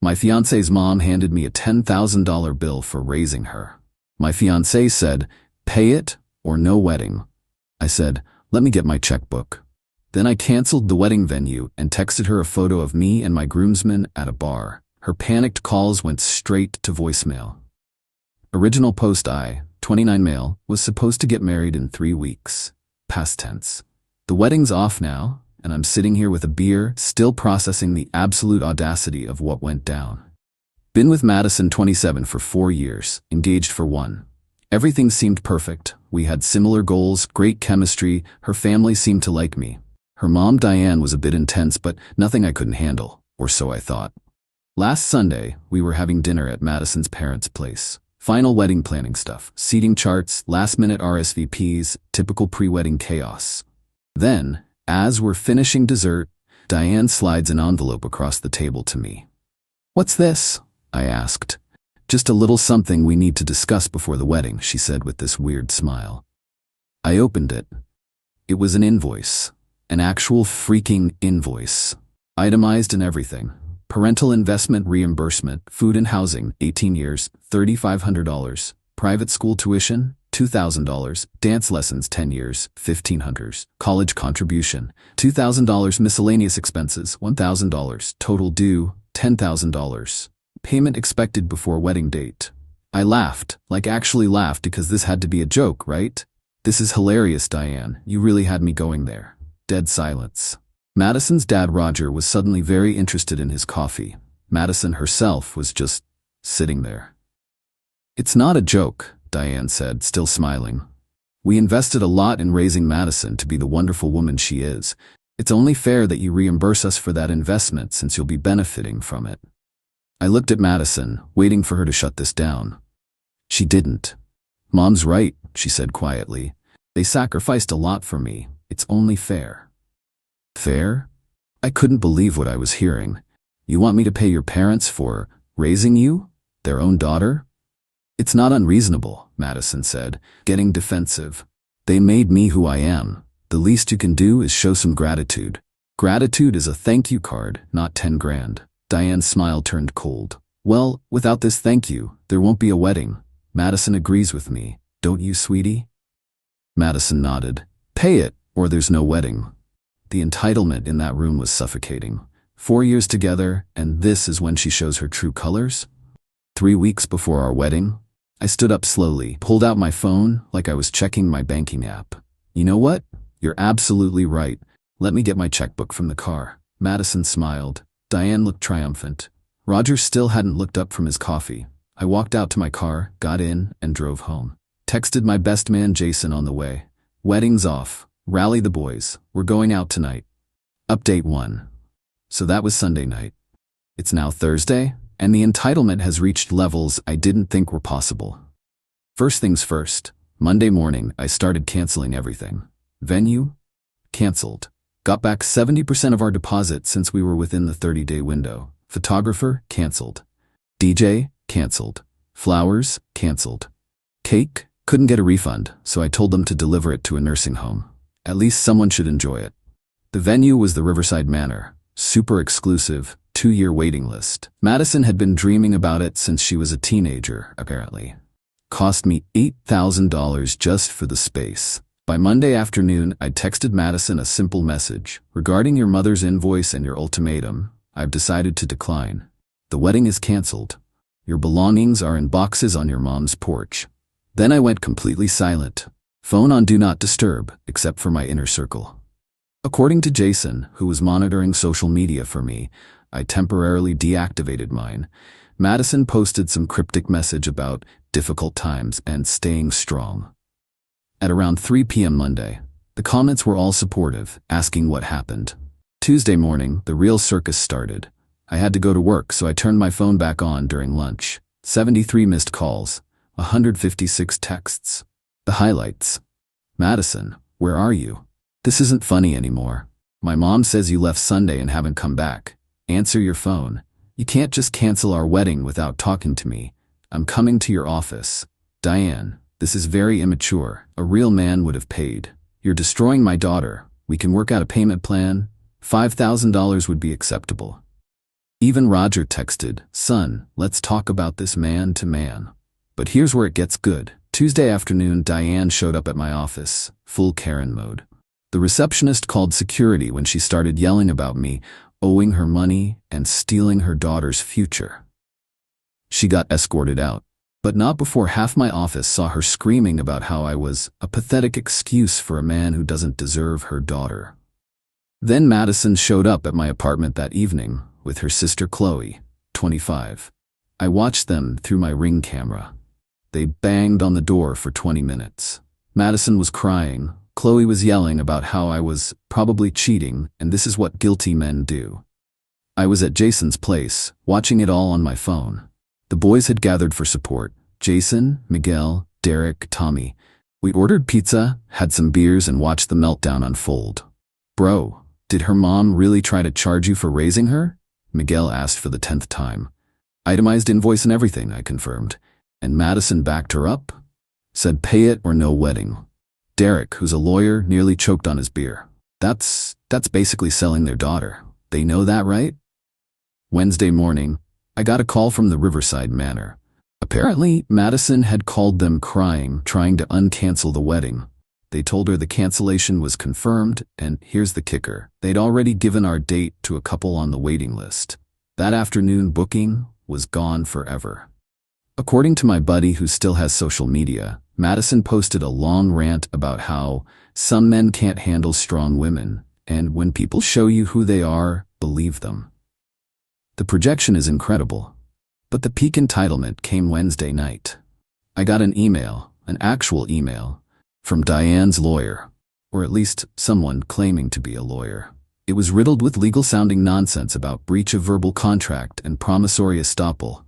My fiancé's mom handed me a $10,000 bill for raising her. My fiancé said, "Pay it or no wedding." I said, "Let me get my checkbook." Then I canceled the wedding venue and texted her a photo of me and my groomsmen at a bar. Her panicked calls went straight to voicemail. Original post: I, 29 male, was supposed to get married in 3 weeks. Past tense. The wedding's off now, and I'm sitting here with a beer, still processing the absolute audacity of what went down. Been with Madison, 27, for 4 years, engaged for 1. Everything seemed perfect. We had similar goals, great chemistry, her family seemed to like me. Her mom, Diane, was a bit intense, but nothing I couldn't handle, or so I thought. Last Sunday, we were having dinner at Madison's parents' place. Final wedding planning stuff, seating charts, last-minute RSVPs, typical pre-wedding chaos. Then, as we're finishing dessert, Diane slides an envelope across the table to me. "What's this?" I asked. "Just a little something we need to discuss before the wedding," she said with this weird smile. I opened it. It was an invoice. An actual freaking invoice. Itemized and everything. Parental investment reimbursement, food and housing, 18 years, $3,500. Private school tuition, $2,000. Dance lessons, 10 years, $1,500. College contribution, $2,000. Miscellaneous expenses, $1,000. Total due, $10,000. Payment expected before wedding date. I laughed, like actually laughed, because this had to be a joke, right? "This is hilarious, Diane. You really had me going there." Dead silence. Madison's dad, Roger, was suddenly very interested in his coffee. Madison herself was just sitting there. "It's not a joke," Diane said, still smiling. "We invested a lot in raising Madison to be the wonderful woman she is. It's only fair that you reimburse us for that investment since you'll be benefiting from it." I looked at Madison, waiting for her to shut this down. She didn't. "Mom's right," she said quietly. "They sacrificed a lot for me. It's only fair." Fair? I couldn't believe what I was hearing. "You want me to pay your parents for raising you? Their own daughter?" "It's not unreasonable," Madison said, getting defensive. "They made me who I am. The least you can do is show some gratitude. Gratitude is a thank you card, not 10 grand. Diane's smile turned cold. "Well, without this thank you, there won't be a wedding. Madison agrees with me. Don't you, sweetie?" Madison nodded. "Pay it, or there's no wedding." The entitlement in that room was suffocating. 4 years together, and this is when she shows her true colors? 3 weeks before our wedding? I stood up slowly, pulled out my phone like I was checking my banking app. "You know what? You're absolutely right. Let me get my checkbook from the car." Madison smiled. Diane looked triumphant. Roger still hadn't looked up from his coffee. I walked out to my car, got in, and drove home. Texted my best man Jason on the way. "Wedding's off. Rally the boys. We're going out tonight." Update 1. So that was Sunday night. It's now Thursday, and the entitlement has reached levels I didn't think were possible. First things first, Monday morning I started canceling everything. Venue? Canceled. Got back 70% of our deposit since we were within the 30-day window. Photographer? Canceled. DJ? Canceled. Flowers? Canceled. Cake? Couldn't get a refund, so I told them to deliver it to a nursing home. At least someone should enjoy it. The venue was the Riverside Manor. Super exclusive, 2-year waiting list. Madison had been dreaming about it since she was a teenager, apparently. Cost me $8,000 just for the space. By Monday afternoon, I texted Madison a simple message. "Regarding your mother's invoice and your ultimatum, I've decided to decline. The wedding is canceled. Your belongings are in boxes on your mom's porch." Then I went completely silent. Phone on Do Not Disturb, except for my inner circle. According to Jason, who was monitoring social media for me, I temporarily deactivated mine. Madison posted some cryptic message about difficult times and staying strong. At around 3 p.m. Monday, the comments were all supportive, asking what happened. Tuesday morning, the real circus started. I had to go to work, so I turned my phone back on during lunch. 73 missed calls, 156 texts. The highlights. "Madison, where are you? This isn't funny anymore. My mom says you left Sunday and haven't come back. Answer your phone. You can't just cancel our wedding without talking to me. I'm coming to your office. Diane, this is very immature. A real man would have paid. You're destroying my daughter. We can work out a payment plan. $5,000 would be acceptable." Even Roger texted, "Son, let's talk about this man to man." But here's where it gets good. Tuesday afternoon, Diane showed up at my office, full Karen mode. The receptionist called security when she started yelling about me, owing her money and stealing her daughter's future. She got escorted out, but not before half my office saw her screaming about how I was a pathetic excuse for a man who doesn't deserve her daughter. Then Madison showed up at my apartment that evening with her sister Qley, 25. I watched them through my Ring camera. They banged on the door for 20 minutes. Madison was crying. Qley was yelling about how I was probably cheating, and this is what guilty men do. I was at Jason's place, watching it all on my phone. The boys had gathered for support. Jason, Miguel, Derek, Tommy. We ordered pizza, had some beers, and watched the meltdown unfold. "Bro, did her mom really try to charge you for raising her?" Miguel asked for the 10th time. "Itemized invoice and everything," I confirmed. "And Madison backed her up? Said pay it or no wedding." Derek, who's a lawyer, nearly choked on his beer. That's basically selling their daughter. They know that, right?" Wednesday morning, I got a call from the Riverside Manor. Apparently, Madison had called them crying, trying to uncancel the wedding. They told her the cancellation was confirmed, and here's the kicker. They'd already given our date to a couple on the waiting list. That afternoon booking was gone forever. According to my buddy who still has social media, Madison posted a long rant about how some men can't handle strong women, and when people show you who they are, believe them. The projection is incredible. But the peak entitlement came Wednesday night. I got an email, an actual email, from Diane's lawyer, or at least someone claiming to be a lawyer. It was riddled with legal-sounding nonsense about breach of verbal contract and promissory estoppel,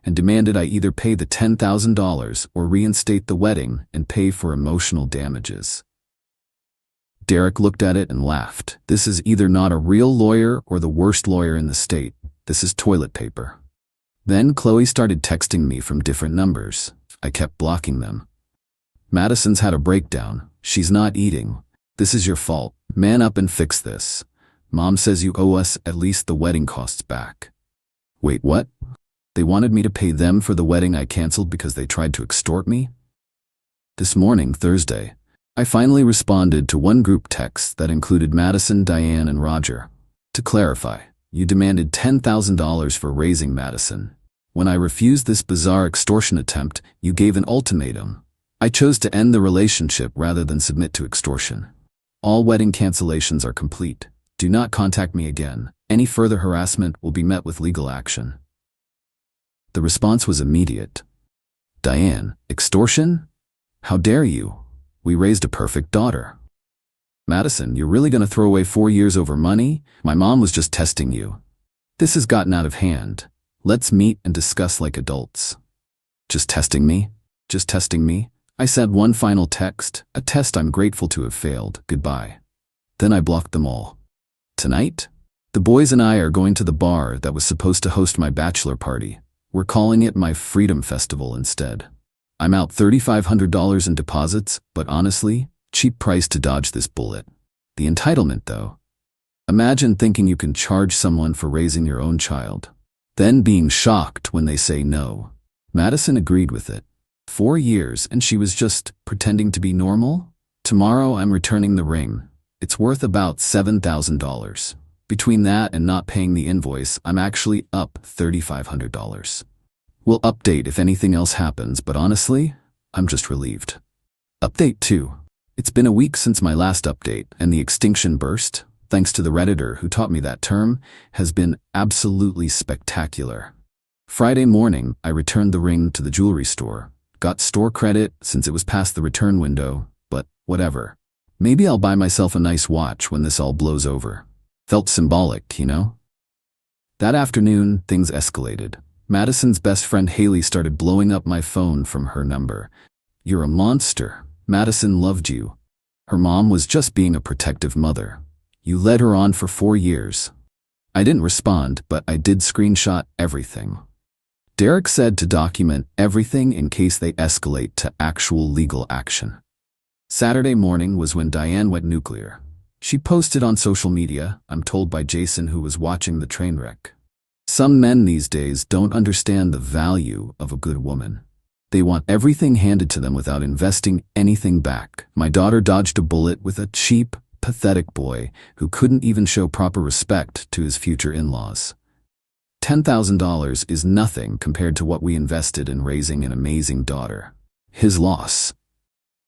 and demanded I either pay the $10,000 or reinstate the wedding and pay for emotional damages. Derek looked at it and laughed. "This is either not a real lawyer or the worst lawyer in the state. This is toilet paper." Then Qley started texting me from different numbers. I kept blocking them. "Madison's had a breakdown. She's not eating. This is your fault. Man up and fix this. Mom says you owe us at least the wedding costs back." Wait, what? They wanted me to pay them for the wedding I canceled because they tried to extort me? This morning, Thursday, I finally responded to one group text that included Madison, Diane, and Roger. To clarify, you demanded $10,000 for raising Madison. When I refused this bizarre extortion attempt, you gave an ultimatum. I chose to end the relationship rather than submit to extortion. All wedding cancellations are complete. Do not contact me again. Any further harassment will be met with legal action. The response was immediate. "Diane, extortion? How dare you? We raised a perfect daughter." "Madison, you're really going to throw away 4 years over money? My mom was just testing you. This has gotten out of hand. Let's meet and discuss like adults." Just testing me? Just testing me? I sent one final text, a test I'm grateful to have failed. Goodbye. Then I blocked them all. Tonight, the boys and I are going to the bar that was supposed to host my bachelor party. We're calling it my Freedom Festival instead. I'm out $3,500 in deposits, but honestly, cheap price to dodge this bullet. The entitlement, though. Imagine thinking you can charge someone for raising your own child, then being shocked when they say no. Madison agreed with it. 4 years, and she was just pretending to be normal? Tomorrow I'm returning the ring. It's worth about $7,000. Between that and not paying the invoice, I'm actually up $3,500. We'll update if anything else happens, but honestly, I'm just relieved. Update 2. It's been a week since my last update, and the extinction burst, thanks to the Redditor who taught me that term, has been absolutely spectacular. Friday morning, I returned the ring to the jewelry store. Got store credit since it was past the return window, but whatever. Maybe I'll buy myself a nice watch when this all blows over. Felt symbolic, you know? That afternoon, things escalated. Madison's best friend Haley started blowing up my phone from her number. "You're a monster. Madison loved you. Her mom was just being a protective mother. You led her on for 4 years." I didn't respond, but I did screenshot everything. Derek said to document everything in case they escalate to actual legal action. Saturday morning was when Diane went nuclear. She posted on social media, I'm told by Jason who was watching the train wreck. Some men these days don't understand the value of a good woman. They want everything handed to them without investing anything back. My daughter dodged a bullet with a cheap, pathetic boy who couldn't even show proper respect to his future in-laws. $10,000 is nothing compared to what we invested in raising an amazing daughter. His loss.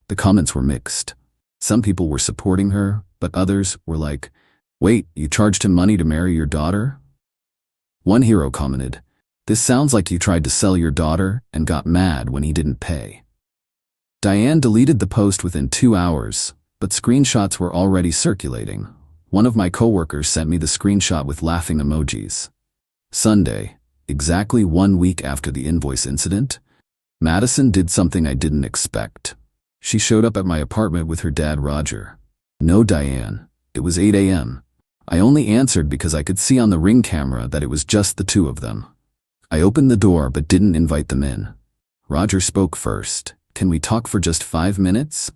The comments were mixed. Some people were supporting her, but others were like, "Wait, you charged him money to marry your daughter?" One hero commented, "This sounds like you tried to sell your daughter and got mad when he didn't pay." Diane deleted the post within 2 hours, but screenshots were already circulating. One of my coworkers sent me the screenshot with laughing emojis. Sunday, exactly 1 week after the invoice incident, Madison did something I didn't expect. She showed up at my apartment with her dad, Roger. No Diane. It was 8 a.m. I only answered because I could see on the Ring camera that it was just the two of them. I opened the door but didn't invite them in. Roger spoke first. "Can we talk for just 5 minutes?"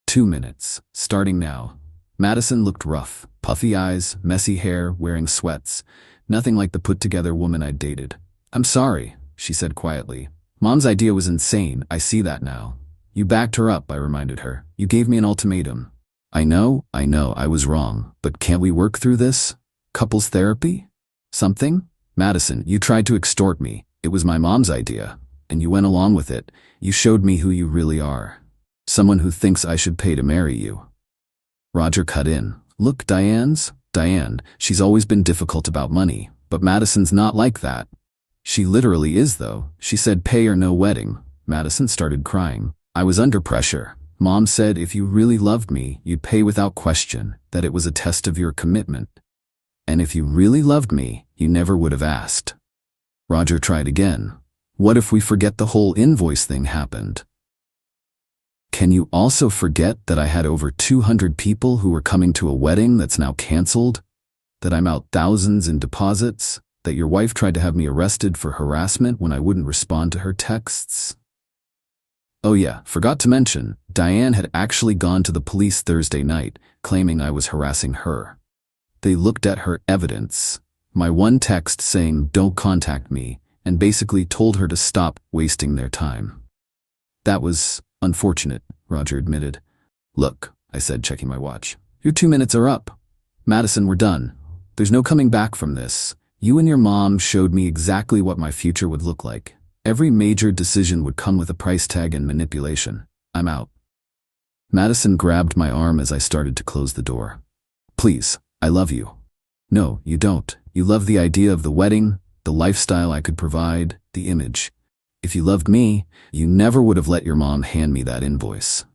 2 minutes, starting now. Madison looked rough, puffy eyes, messy hair, wearing sweats. Nothing like the put-together woman I'd dated. "I'm sorry," she said quietly. "Mom's idea was insane, I see that now. You backed her up," I reminded her. "You gave me an ultimatum." I know, I was wrong, but can't we work through this? Couples therapy? Something? Madison, you tried to extort me. It was my mom's idea, and you went along with it. You showed me who you really are. Someone who thinks I should pay to marry you." Roger cut in. "Look, Diane, she's always been difficult about money, but Madison's not like that." "She literally is, though. She said pay or no wedding." Madison started crying. "I was under pressure. Mom said if you really loved me, you'd pay without question, that it was a test of your commitment. And if you really loved me, you never would have asked." Roger tried again. "What if we forget the whole invoice thing happened? Can you also forget that I had over 200 people who were coming to a wedding that's now canceled? That I'm out thousands in deposits? That your wife tried to have me arrested for harassment when I wouldn't respond to her texts? Oh yeah, forgot to mention, Diane had actually gone to the police Thursday night, claiming I was harassing her. They looked at her evidence, my one text saying don't contact me, and basically told her to stop wasting their time. That was unfortunate, Roger admitted. "Look," I said, checking my watch. "Your 2 minutes are up. Madison, we're done. There's no coming back from this. You and your mom showed me exactly what my future would look like. Every major decision would come with a price tag and manipulation. I'm out." Madison grabbed my arm as I started to close the door. "Please, I love you." "No, you don't. You love the idea of the wedding, the lifestyle I could provide, the image. If you loved me, you never would have let your mom hand me that invoice."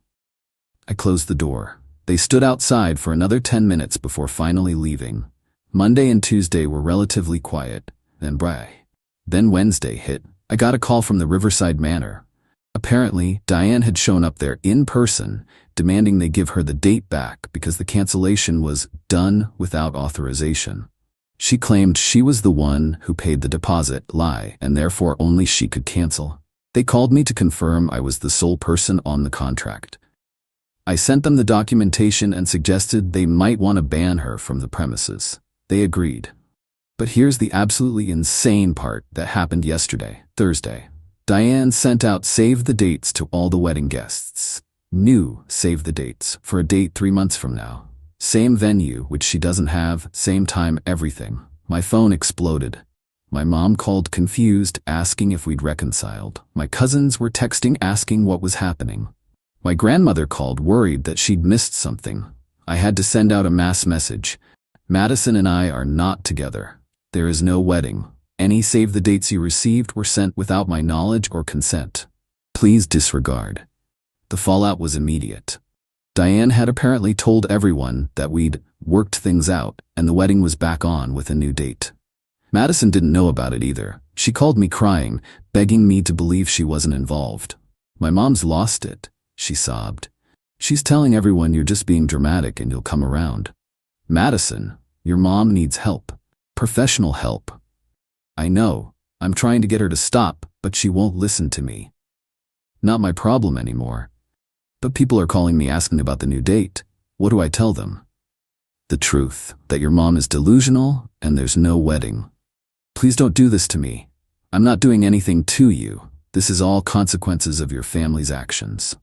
I closed the door. They stood outside for another 10 minutes before finally leaving. Monday and Tuesday were relatively quiet, then Wednesday hit. I got a call from the Riverside Manor. Apparently, Diane had shown up there in person, demanding they give her the date back because the cancellation was done without authorization. She claimed she was the one who paid the deposit, and therefore only she could cancel. They called me to confirm I was the sole person on the contract. I sent them the documentation and suggested they might want to ban her from the premises. They agreed. But here's the absolutely insane part that happened yesterday, Thursday. Diane sent out save the dates to all the wedding guests. New save the dates for a date 3 months from now. Same venue, which she doesn't have, same time, everything. My phone exploded. My mom called confused, asking if we'd reconciled. My cousins were texting asking what was happening. My grandmother called worried that she'd missed something. I had to send out a mass message. Madison and I are not together. There is no wedding. Any save the dates you received were sent without my knowledge or consent. Please disregard. The fallout was immediate. Diane had apparently told everyone that we'd worked things out and the wedding was back on with a new date. Madison didn't know about it either. She called me crying, begging me to believe she wasn't involved. "My mom's lost it," she sobbed. "She's telling everyone you're just being dramatic and you'll come around." "Madison, your mom needs help. Professional help." "I know. I'm trying to get her to stop, but she won't listen to me." Not my problem anymore. But people are calling me asking about the new date. What do I tell them? The truth, that your mom is delusional and there's no wedding. Please don't do this to me. I'm not doing anything to you. This is all consequences of your family's actions.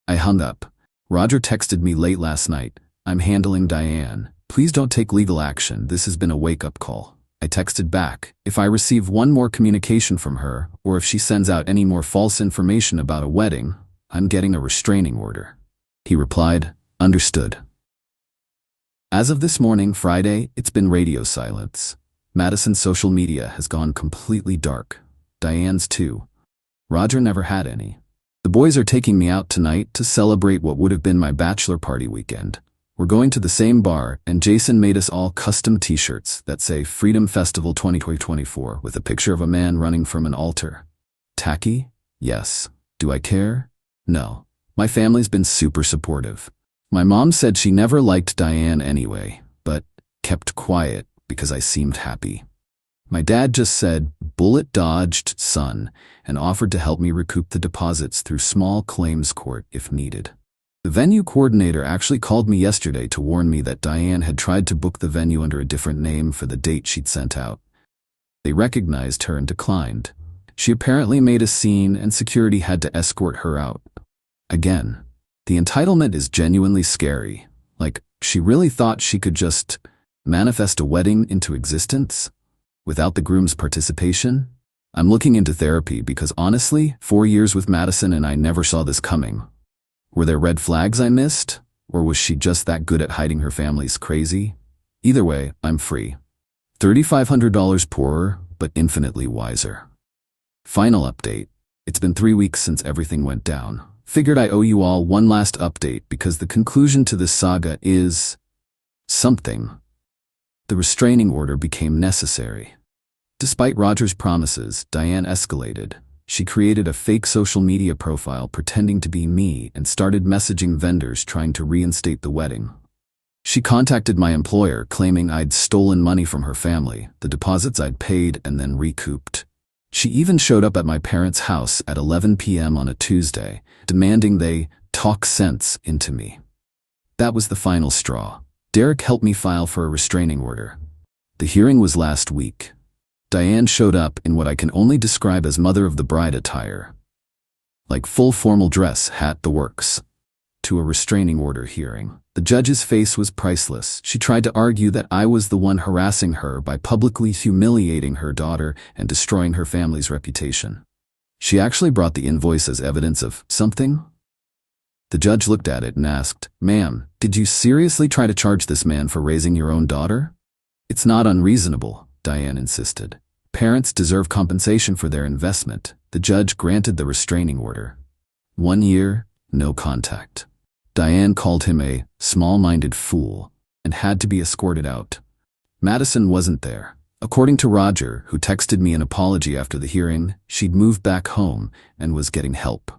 I hung up. Roger texted me late last night. I'm handling Diane. Please don't take legal action. This has been a wake-up call. I texted back. If I receive one more communication from her, or if she sends out any more false information about a wedding, I'm getting a restraining order. He replied, understood. As of this morning, Friday, it's been radio silence. Madison's social media has gone completely dark. Diane's too. Roger never had any. The boys are taking me out tonight to celebrate what would have been my bachelor party weekend. We're going to the same bar, and Jason made us all custom t-shirts that say Freedom Festival 2024 with a picture of a man running from an altar. Tacky? Yes. Do I care? No. My family's been super supportive. My mom said she never liked Diane anyway, but kept quiet because I seemed happy. My dad just said, bullet dodged, son, and offered to help me recoup the deposits through small claims court if needed. The venue coordinator actually called me yesterday to warn me that Diane had tried to book the venue under a different name for the date she'd sent out. They recognized her and declined. She apparently made a scene and security had to escort her out. Again, the entitlement is genuinely scary. Like, she really thought she could just manifest a wedding into existence without the groom's participation? I'm looking into therapy because honestly, 4 years with Madison and I never saw this coming. Were there red flags I missed? Or was she just that good at hiding her family's crazy? Either way, I'm free. $3,500 poorer, but infinitely wiser. Final update. It's been 3 weeks since everything went down. Figured I owe you all one last update because the conclusion to this saga is something. The restraining order became necessary. Despite Roger's promises, Diane escalated. She created a fake social media profile pretending to be me and started messaging vendors trying to reinstate the wedding. She contacted my employer claiming I'd stolen money from her family, the deposits I'd paid and then recouped. She even showed up at my parents' house at 11 p.m. on a Tuesday, demanding they talk sense into me. That was the final straw. Derek helped me file for a restraining order. The hearing was last week. Diane showed up in what I can only describe as mother of the bride attire. Like full formal dress, hat, the works. To a restraining order hearing. The judge's face was priceless. She tried to argue that I was the one harassing her by publicly humiliating her daughter and destroying her family's reputation. She actually brought the invoice as evidence of something. The judge looked at it and asked, "Ma'am, did you seriously try to charge this man for raising your own daughter?" "It's not unreasonable," Diane insisted. "Parents deserve compensation for their investment." The judge granted the restraining order. 1 year, no contact. Diane called him a small-minded fool and had to be escorted out. Madison wasn't there. According to Roger, who texted me an apology after the hearing, she'd moved back home and was getting help.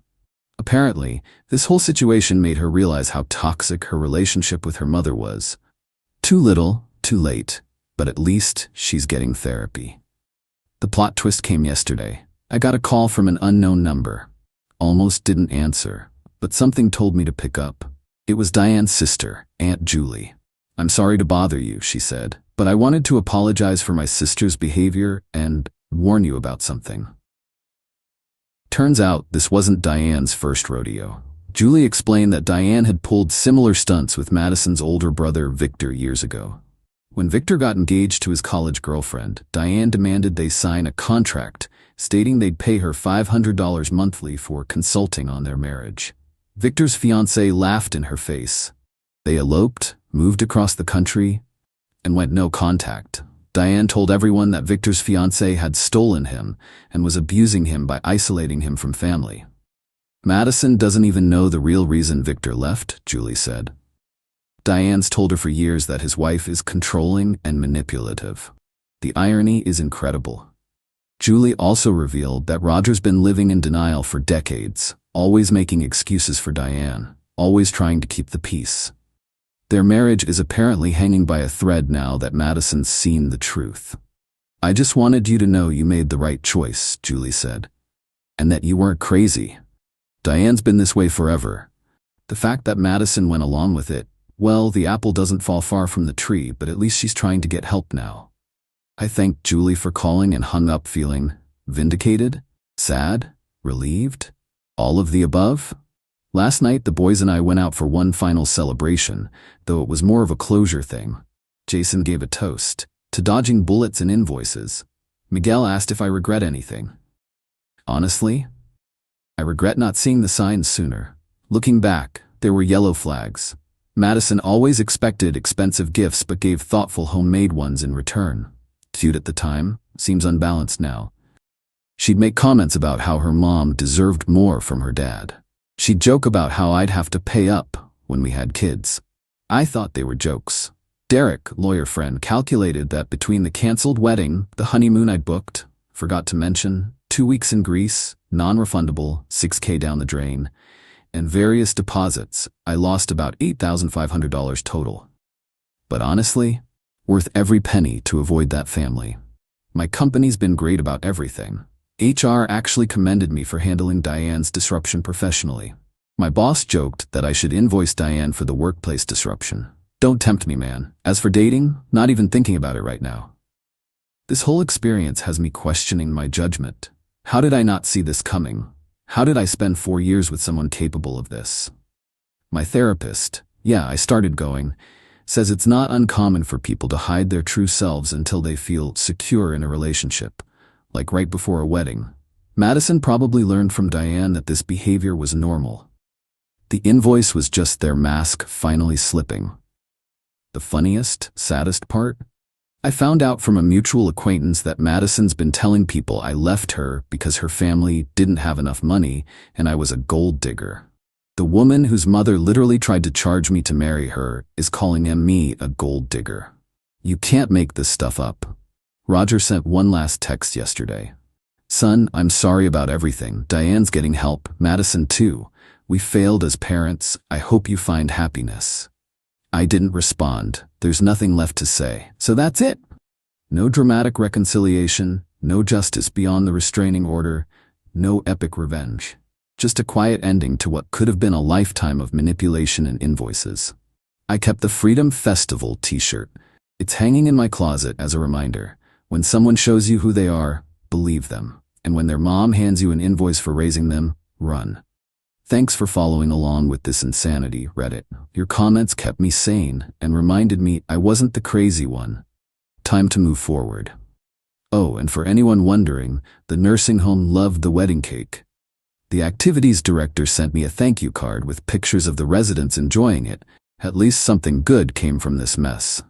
Apparently, this whole situation made her realize how toxic her relationship with her mother was. Too little, too late, but at least she's getting therapy. The plot twist came yesterday. I got a call from an unknown number. Almost didn't answer, but something told me to pick up. It was Diane's sister, Aunt Julie. "I'm sorry to bother you," she said, "but I wanted to apologize for my sister's behavior and warn you about something." Turns out this wasn't Diane's first rodeo. Julie explained that Diane had pulled similar stunts with Madison's older brother, Victor, years ago. When Victor got engaged to his college girlfriend, Diane demanded they sign a contract stating they'd pay her $500 monthly for consulting on their marriage. Victor's fiancée laughed in her face. They eloped, moved across the country, and went no contact. Diane told everyone that Victor's fiancée had stolen him and was abusing him by isolating him from family. "Madison doesn't even know the real reason Victor left," Julie said. Diane's told her for years that his wife is controlling and manipulative. The irony is incredible. Julie also revealed that Roger's been living in denial for decades, always making excuses for Diane, always trying to keep the peace. Their marriage is apparently hanging by a thread now that Madison's seen the truth. "I just wanted you to know you made the right choice," Julie said, "and that you weren't crazy. Diane's been this way forever. The fact that Madison went along with it, well, the apple doesn't fall far from the tree, but at least she's trying to get help now." I thanked Julie for calling and hung up feeling vindicated, sad, relieved, all of the above. Last night, the boys and I went out for one final celebration, though it was more of a closure thing. Jason gave a toast to dodging bullets and invoices. Miguel asked if I regret anything. Honestly, I regret not seeing the signs sooner. Looking back, there were yellow flags. Madison always expected expensive gifts but gave thoughtful homemade ones in return. Cute at the time, seems unbalanced now. She'd make comments about how her mom deserved more from her dad. She'd joke about how I'd have to pay up when we had kids. I thought they were jokes. Derek, lawyer friend, calculated that between the canceled wedding, the honeymoon I'd booked, forgot to mention, 2 weeks in Greece, non-refundable, $6,000 down the drain, and various deposits, I lost about $8,500 total. But honestly, worth every penny to avoid that family. My company's been great about everything. HR actually commended me for handling Diane's disruption professionally. My boss joked that I should invoice Diane for the workplace disruption. Don't tempt me, man. As for dating, not even thinking about it right now. This whole experience has me questioning my judgment. How did I not see this coming? How did I spend 4 years with someone capable of this? My therapist, I started going, says it's not uncommon for people to hide their true selves until they feel secure in a relationship. Like right before a wedding. Madison probably learned from Diane that this behavior was normal. The invoice was just their mask finally slipping. The funniest, saddest part? I found out from a mutual acquaintance that Madison's been telling people I left her because her family didn't have enough money and I was a gold digger. The woman whose mother literally tried to charge me to marry her is calling me a gold digger. You can't make this stuff up. Roger sent one last text yesterday. Son, I'm sorry about everything. Diane's getting help. Madison too. We failed as parents. I hope you find happiness. I didn't respond. There's nothing left to say. So that's it. No dramatic reconciliation, no justice beyond the restraining order, no epic revenge. Just a quiet ending to what could have been a lifetime of manipulation and invoices. I kept the Freedom Festival t-shirt. It's hanging in my closet as a reminder. When someone shows you who they are, believe them. And when their mom hands you an invoice for raising them, run. Thanks for following along with this insanity, Reddit. Your comments kept me sane and reminded me I wasn't the crazy one. Time to move forward. Oh, and for anyone wondering, the nursing home loved the wedding cake. The activities director sent me a thank you card with pictures of the residents enjoying it. At least something good came from this mess.